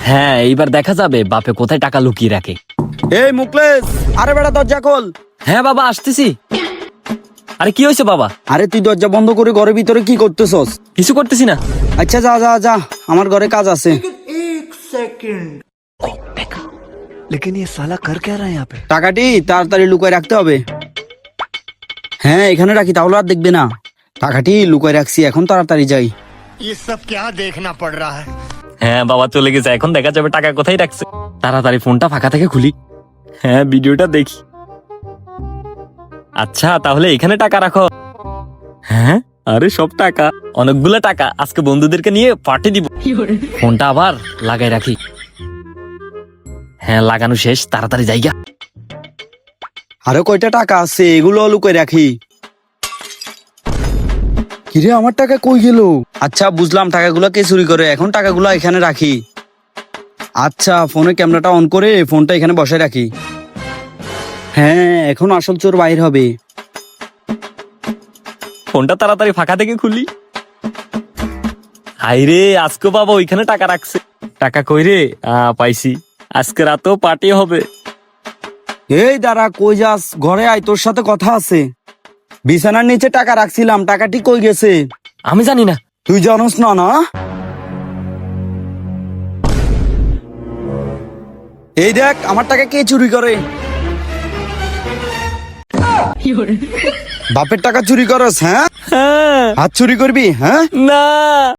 হ্যাঁ, এইবার দেখা যাবে বাপে কোথায় টাকা লুকিয়ে রাখে। এই মুকলেশ, আরে বেটা দরজা খোল। হ্যাঁ বাবা, আসতেছি। আরে কি হয়েছে বাবা? আরে তুই দরজা বন্ধ করে ঘরের ভিতরে কি করতেছস? কিছু করতেছি না। আচ্ছা যা যা যা, আমার ঘরে কাজ আছে। लेकिन ये साला कर क्या रहा है यहाँ पे? টাকাটি তাড়াতাড়ি লুকায় রাখতে হবে। হ্যাঁ এখানে রাখি, তাহলে আর দেখবে না। টাকাটি লুকায় রাখছি, এখন তাড়াতাড়ি যাই। ये सब क्या देखना पड़ रहा है। হ্যাঁ বাবা চলে গেছে, এখন দেখা যাবে টাকা কোথায় রাখছে। তাড়াতাড়ি ফোনটা ফাঁকা থেকে খুলি। হ্যাঁ, ভিডিওটা দেখি। আচ্ছা, তাহলে এখানে টাকা রাখো। হ্যাঁ, আরে সব টাকা, অনেকগুলো টাকা। আজকে বন্ধুদেরকে নিয়ে পার্টি দিব। ফোনটা আবার লাগাই রাখি। হ্যাঁ, লাগানো শেষ, তাড়াতাড়ি যাইগা। আরো কয়টা টাকা আছে, এগুলো লুকায় রাখি। কিরে আমার টাকা কই গেল? আচ্ছা বুঝলাম, টাকাগুলো কে চুরি করে। এখন টাকাগুলো এখানে রাখি। আচ্ছা, ফোনে ক্যামেরাটা অন করে ফোনটা এখানে বসায় রাখি। হ্যাঁ, এখন আসল চোর বাইর হবে। ফোনটা তাড়াতাড়ি ফাঁকা থেকে খুলি। হাইরে, আজকে বাবা ওইখানে টাকা রাখছে। টাকা কই রে? পাইছি। আজকে রাতেও পার্টি হবে। এই দাঁড়া, কই যাস? ঘরে আয়, তোর সাথে কথা আছে। বিছানার নিচে টাকা রাখছিলাম, টাকাটি কই গেছে? আমি জানি না। তুই জানোস না? না, এই দেখ আমার টাকা কে চুরি করে। বাপের টাকা চুরি করস? হ্যাঁ, হ্যাঁ। হাত চুরি করবি? হ্যাঁ, না।